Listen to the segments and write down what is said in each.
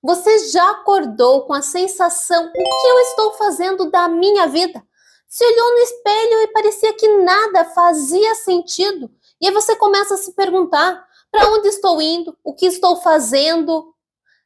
Você já acordou com a sensação: o que eu estou fazendo da minha vida? Se olhou no espelho e parecia que nada fazia sentido. E aí você começa a se perguntar: para onde estou indo? O que estou fazendo?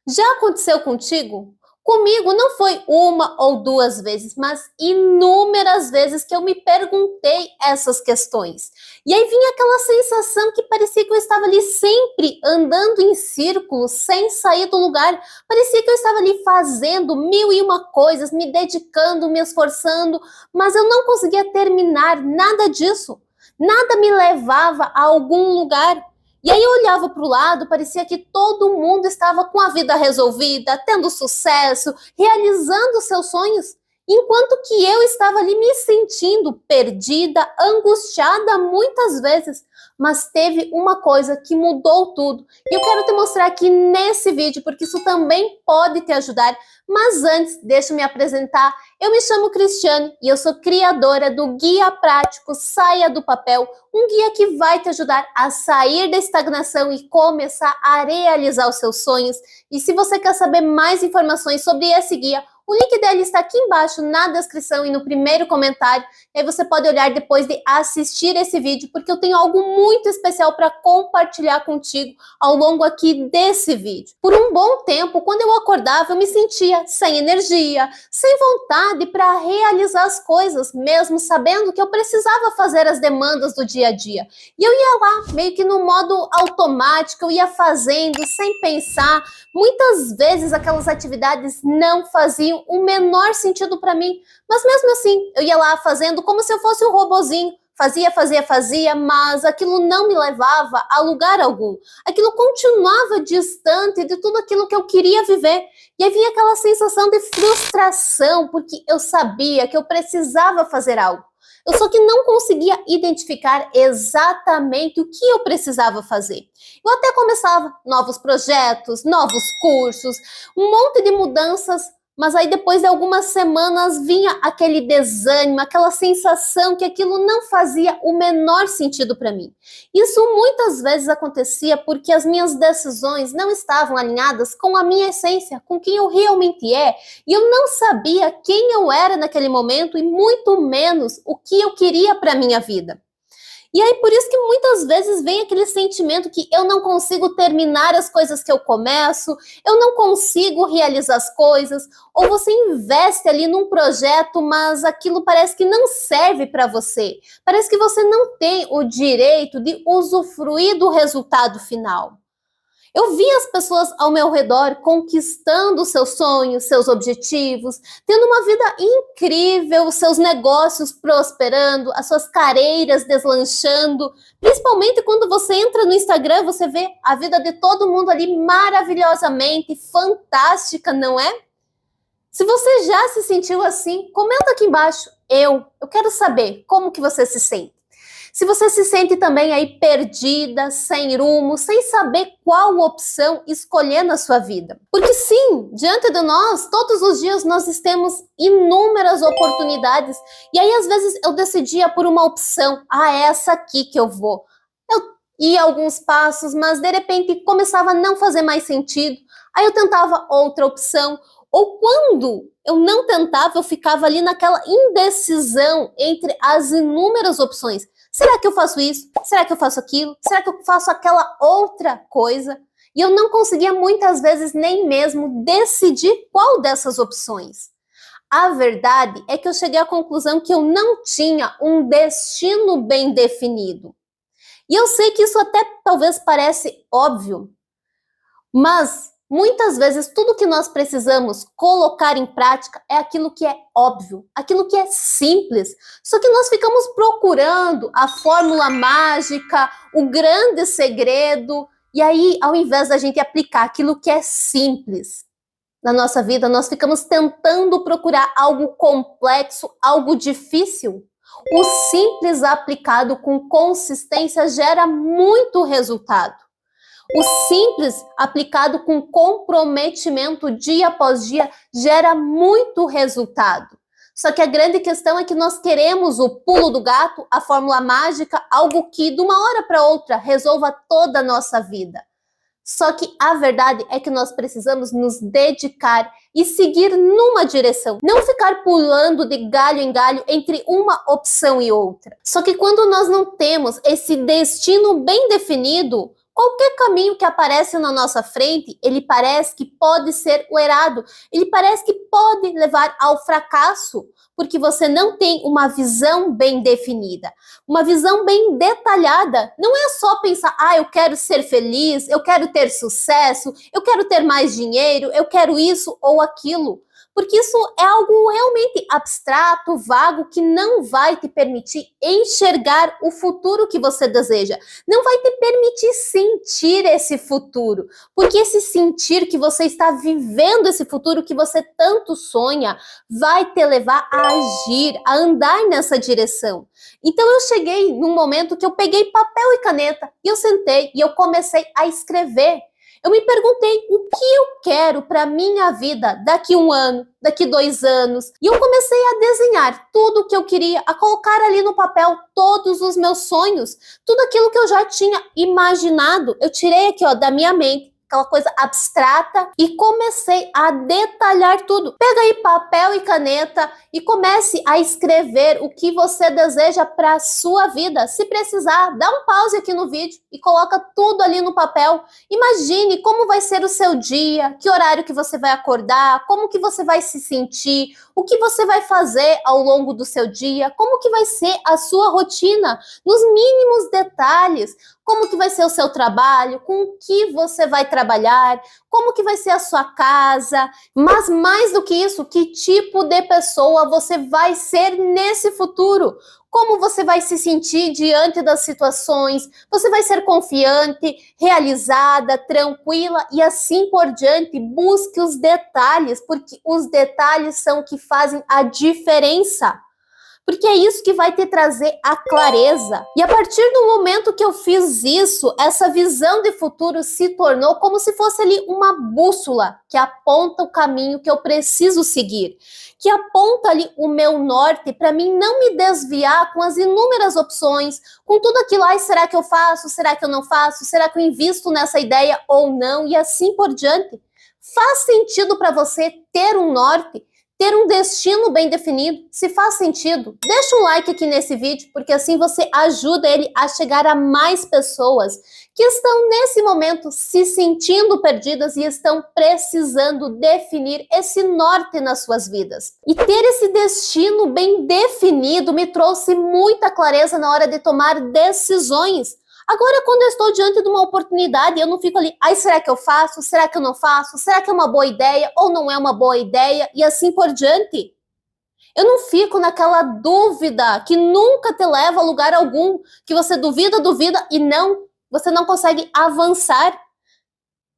Já aconteceu contigo? Comigo não foi uma ou duas vezes, mas inúmeras vezes que eu me perguntei essas questões. E aí vinha aquela sensação que parecia que eu estava ali sempre andando em círculos, sem sair do lugar. Parecia que eu estava ali fazendo mil e uma coisas, me dedicando, me esforçando, mas eu não conseguia terminar nada disso. Nada me levava a algum lugar. E aí eu olhava para o lado, parecia que todo mundo estava com a vida resolvida, tendo sucesso, realizando seus sonhos, enquanto que eu estava ali me sentindo perdida, angustiada muitas vezes. Mas teve uma coisa que mudou tudo. E eu quero te mostrar aqui nesse vídeo, porque isso também pode te ajudar. Mas antes, deixa eu me apresentar. Eu me chamo Cristiane e eu sou criadora do Guia Prático Saia do Papel, um guia que vai te ajudar a sair da estagnação e começar a realizar os seus sonhos. E se você quer saber mais informações sobre esse guia, o link dele está aqui embaixo na descrição e no primeiro comentário. E aí você pode olhar depois de assistir esse vídeo, porque eu tenho algo muito especial para compartilhar contigo ao longo aqui desse vídeo. Por um bom tempo, quando eu acordava, eu me sentia sem energia, sem vontade para realizar as coisas, mesmo sabendo que eu precisava fazer as demandas do dia a dia. E eu ia lá, meio que no modo automático, eu ia fazendo sem pensar. Muitas vezes aquelas atividades não faziam o menor sentido para mim, mas mesmo assim eu ia lá fazendo como se eu fosse um robozinho. Fazia, mas aquilo não me levava a lugar algum. Aquilo continuava distante de tudo aquilo que eu queria viver. E aí vinha aquela sensação de frustração, porque eu sabia que eu precisava fazer algo. Eu só que não conseguia identificar exatamente o que eu precisava fazer. Eu até começava novos projetos, novos cursos, um monte de mudanças, mas aí depois de algumas semanas vinha aquele desânimo, aquela sensação que aquilo não fazia o menor sentido para mim. Isso muitas vezes acontecia porque as minhas decisões não estavam alinhadas com a minha essência, com quem eu realmente é, e eu não sabia quem eu era naquele momento e muito menos o que eu queria para minha vida. E aí, por isso que muitas vezes vem aquele sentimento que eu não consigo terminar as coisas que eu começo, eu não consigo realizar as coisas, ou você investe ali num projeto, mas aquilo parece que não serve para você. Parece que você não tem o direito de usufruir do resultado final. Eu vi as pessoas ao meu redor conquistando seus sonhos, seus objetivos, tendo uma vida incrível, seus negócios prosperando, as suas carreiras deslanchando. Principalmente quando você entra no Instagram, você vê a vida de todo mundo ali maravilhosamente fantástica, não é? Se você já se sentiu assim, comenta aqui embaixo. Eu quero saber como que você se sente. Se você se sente também aí perdida, sem rumo, sem saber qual opção escolher na sua vida. Porque sim, diante de nós, todos os dias nós temos inúmeras oportunidades. E aí às vezes eu decidia por uma opção, é essa aqui que eu vou. Eu ia alguns passos, mas de repente começava a não fazer mais sentido. Aí eu tentava outra opção. Ou quando eu não tentava, eu ficava ali naquela indecisão entre as inúmeras opções. Será que eu faço isso? Será que eu faço aquilo? Será que eu faço aquela outra coisa? E eu não conseguia muitas vezes nem mesmo decidir qual dessas opções. A verdade é que eu cheguei à conclusão que eu não tinha um destino bem definido. E eu sei que isso até talvez parece óbvio, mas muitas vezes tudo que nós precisamos colocar em prática é aquilo que é óbvio, aquilo que é simples. Só que nós ficamos procurando a fórmula mágica, o grande segredo, e aí, ao invés da gente aplicar aquilo que é simples na nossa vida, nós ficamos tentando procurar algo complexo, algo difícil. O simples aplicado com consistência gera muito resultado. O simples aplicado com comprometimento dia após dia gera muito resultado. Só que a grande questão é que nós queremos o pulo do gato, a fórmula mágica, algo que de uma hora para outra resolva toda a nossa vida. Só que a verdade é que nós precisamos nos dedicar e seguir numa direção, não ficar pulando de galho em galho entre uma opção e outra. Só que quando nós não temos esse destino bem definido, qualquer caminho que aparece na nossa frente, ele parece que pode ser o errado, ele parece que pode levar ao fracasso, porque você não tem uma visão bem definida, uma visão bem detalhada. Não é só pensar, eu quero ser feliz, eu quero ter sucesso, eu quero ter mais dinheiro, eu quero isso ou aquilo. Porque isso é algo realmente abstrato, vago, que não vai te permitir enxergar o futuro que você deseja. Não vai te permitir sentir esse futuro. Porque esse sentir que você está vivendo esse futuro que você tanto sonha, vai te levar a agir, a andar nessa direção. Então eu cheguei num momento que eu peguei papel e caneta, e eu sentei e eu comecei a escrever. Eu me perguntei o que eu quero para minha vida daqui 1 ano, daqui 2 anos. E eu comecei a desenhar tudo o que eu queria, a colocar ali no papel todos os meus sonhos, tudo aquilo que eu já tinha imaginado. Eu tirei aqui, da minha mente, aquela coisa abstrata, e comecei a detalhar tudo. Pega aí papel e caneta e comece a escrever o que você deseja para a sua vida. Se precisar, dá um pause aqui no vídeo e coloca tudo ali no papel. Imagine como vai ser o seu dia, que horário que você vai acordar, como que você vai se sentir, o que você vai fazer ao longo do seu dia, como que vai ser a sua rotina, nos mínimos detalhes. Como que vai ser o seu trabalho, com o que você vai trabalhar, como que vai ser a sua casa, mas mais do que isso, que tipo de pessoa você vai ser nesse futuro? Como você vai se sentir diante das situações? Você vai ser confiante, realizada, tranquila e assim por diante. Busque os detalhes, porque os detalhes são o que fazem a diferença. Porque é isso que vai te trazer a clareza. E a partir do momento que eu fiz isso, essa visão de futuro se tornou como se fosse ali uma bússola que aponta o caminho que eu preciso seguir, que aponta ali o meu norte para mim não me desviar com as inúmeras opções, com tudo aquilo, será que eu faço, será que eu não faço, será que eu invisto nessa ideia ou não, e assim por diante. Faz sentido para você ter um norte? Ter um destino bem definido? Se faz sentido, deixa um like aqui nesse vídeo, porque assim você ajuda ele a chegar a mais pessoas que estão nesse momento se sentindo perdidas e estão precisando definir esse norte nas suas vidas. E ter esse destino bem definido me trouxe muita clareza na hora de tomar decisões. Agora, quando eu estou diante de uma oportunidade, eu não fico ali, será que eu faço? Será que eu não faço? Será que é uma boa ideia ou não é uma boa ideia? E assim por diante. Eu não fico naquela dúvida que nunca te leva a lugar algum, que você duvida e você não consegue avançar.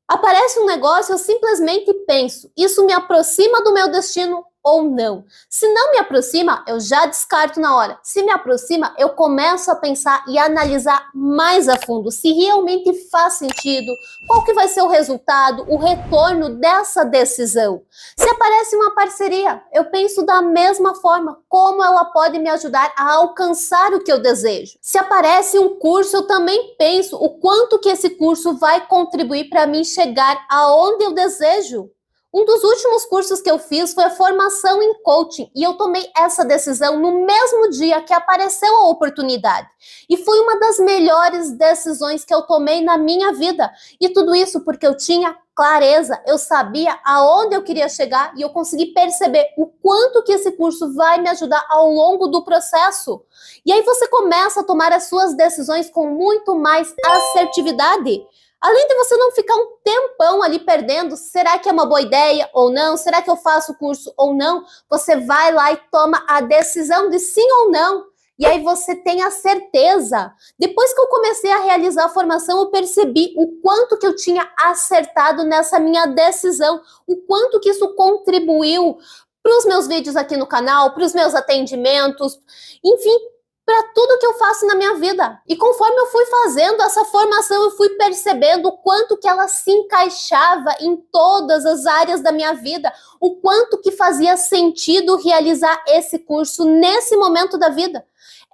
Aparece um negócio, eu simplesmente penso, isso me aproxima do meu destino ou não? Se não me aproxima, eu já descarto na hora. Se me aproxima, eu começo a pensar e analisar mais a fundo se realmente faz sentido, qual que vai ser o resultado, o retorno dessa decisão. Se aparece uma parceria, eu penso da mesma forma, como ela pode me ajudar a alcançar o que eu desejo. Se aparece um curso, eu também penso o quanto que esse curso vai contribuir para mim chegar aonde eu desejo. Um dos últimos cursos que eu fiz foi a formação em coaching e eu tomei essa decisão no mesmo dia que apareceu a oportunidade. E foi uma das melhores decisões que eu tomei na minha vida. E tudo isso porque eu tinha clareza, eu sabia aonde eu queria chegar e eu consegui perceber o quanto que esse curso vai me ajudar ao longo do processo. E aí você começa a tomar as suas decisões com muito mais assertividade. Além de você não ficar um tempão ali perdendo, será que é uma boa ideia ou não? Será que eu faço o curso ou não? Você vai lá e toma a decisão de sim ou não. E aí você tem a certeza. Depois que eu comecei a realizar a formação, eu percebi o quanto que eu tinha acertado nessa minha decisão, o quanto que isso contribuiu para os meus vídeos aqui no canal, para os meus atendimentos, enfim, para tudo que eu faço na minha vida. E conforme eu fui fazendo essa formação, eu fui percebendo o quanto que ela se encaixava em todas as áreas da minha vida, o quanto que fazia sentido realizar esse curso nesse momento da vida.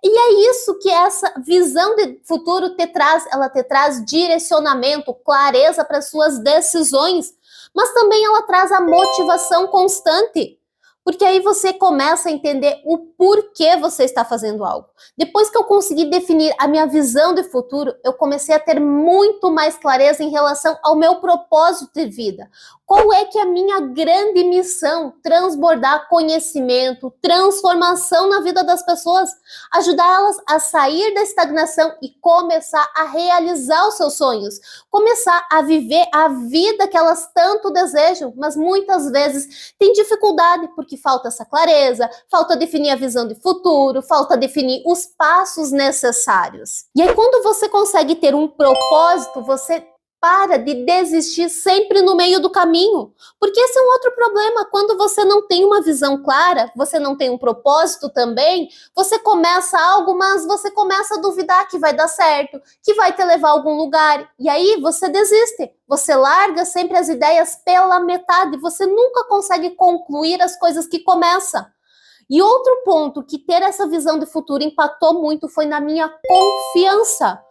E é isso que essa visão de futuro te traz. Ela te traz direcionamento, clareza para suas decisões, mas também ela traz a motivação constante. Porque aí você começa a entender o porquê você está fazendo algo. Depois que eu consegui definir a minha visão de futuro, eu comecei a ter muito mais clareza em relação ao meu propósito de vida. Qual é que é a minha grande missão? Transbordar conhecimento, transformação na vida das pessoas, ajudá-las a sair da estagnação e começar a realizar os seus sonhos, começar a viver a vida que elas tanto desejam, mas muitas vezes têm dificuldade porque falta essa clareza, falta definir a visão de futuro, falta definir os passos necessários. E aí quando você consegue ter um propósito, você para de desistir sempre no meio do caminho, porque esse é um outro problema. Quando você não tem uma visão clara, você não tem um propósito também, você começa algo, mas você começa a duvidar que vai dar certo, que vai te levar a algum lugar, e aí você desiste, você larga sempre as ideias pela metade, você nunca consegue concluir as coisas que começa. E outro ponto que ter essa visão de futuro impactou muito foi na minha confiança.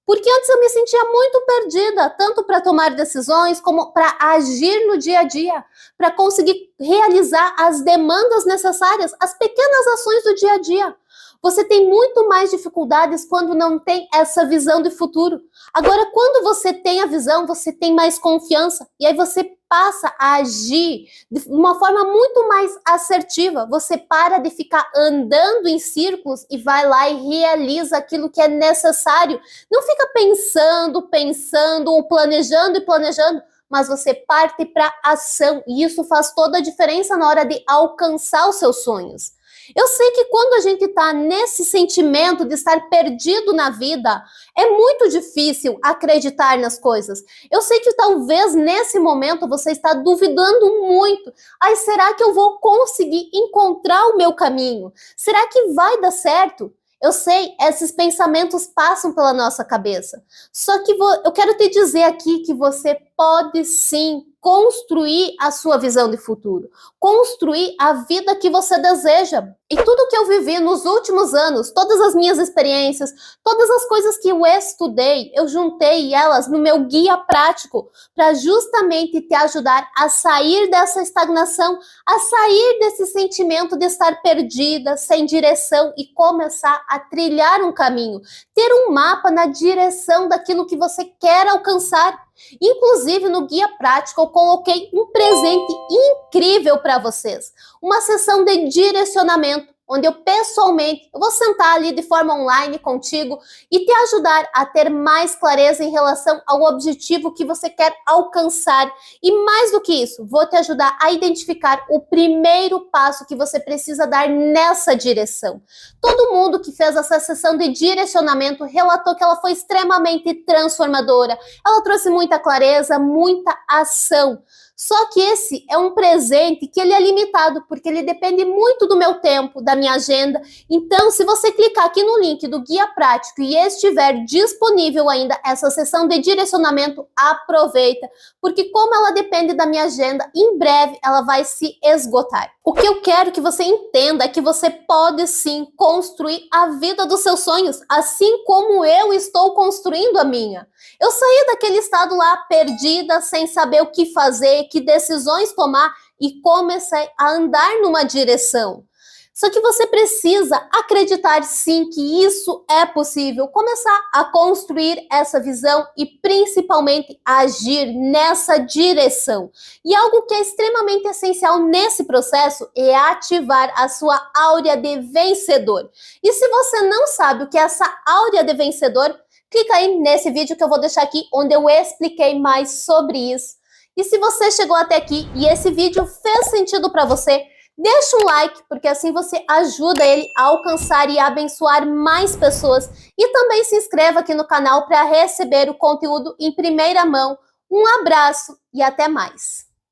Porque antes eu me sentia muito perdida, tanto para tomar decisões como para agir no dia a dia, para conseguir realizar as demandas necessárias, as pequenas ações do dia a dia. Você tem muito mais dificuldades quando não tem essa visão de futuro. Agora, quando você tem a visão, você tem mais confiança e aí você passa a agir de uma forma muito mais assertiva. Você para de ficar andando em círculos e vai lá e realiza aquilo que é necessário. Não fica pensando ou planejando e planejando, mas você parte para ação e isso faz toda a diferença na hora de alcançar os seus sonhos. Eu sei que quando a gente está nesse sentimento de estar perdido na vida, é muito difícil acreditar nas coisas. Eu sei que talvez nesse momento você está duvidando muito. Ai, será que eu vou conseguir encontrar o meu caminho? Será que vai dar certo? Eu sei, esses pensamentos passam pela nossa cabeça. Só que eu quero te dizer aqui que você pode sim construir a sua visão de futuro, construir a vida que você deseja. E tudo que eu vivi nos últimos anos, todas as minhas experiências, todas as coisas que eu estudei, eu juntei elas no meu guia prático para justamente te ajudar a sair dessa estagnação, a sair desse sentimento de estar perdida, sem direção e começar a trilhar um caminho, ter um mapa na direção daquilo que você quer alcançar. Inclusive, no guia prático, eu coloquei um presente incrível para vocês. Uma sessão de direcionamento, onde eu pessoalmente vou sentar ali de forma online contigo e te ajudar a ter mais clareza em relação ao objetivo que você quer alcançar. E mais do que isso, vou te ajudar a identificar o primeiro passo que você precisa dar nessa direção. Todo mundo que fez essa sessão de direcionamento relatou que ela foi extremamente transformadora. Ela trouxe muita clareza, muita ação. Só que esse é um presente que ele é limitado, porque ele depende muito do meu tempo, da minha agenda. Então, se você clicar aqui no link do guia prático e estiver disponível ainda essa sessão de direcionamento, aproveita, porque como ela depende da minha agenda, em breve ela vai se esgotar. O que eu quero que você entenda é que você pode sim construir a vida dos seus sonhos, assim como eu estou construindo a minha. Eu saí daquele estado lá perdida, sem saber o que fazer, que decisões tomar e comecei a andar numa direção. Só que você precisa acreditar sim que isso é possível, começar a construir essa visão e principalmente agir nessa direção. E algo que é extremamente essencial nesse processo é ativar a sua áurea de vencedor. E se você não sabe o que é essa áurea de vencedor, clica aí nesse vídeo que eu vou deixar aqui, onde eu expliquei mais sobre isso. E se você chegou até aqui e esse vídeo fez sentido para você, deixa um like, porque assim você ajuda ele a alcançar e abençoar mais pessoas. E também se inscreva aqui no canal para receber o conteúdo em primeira mão. Um abraço e até mais!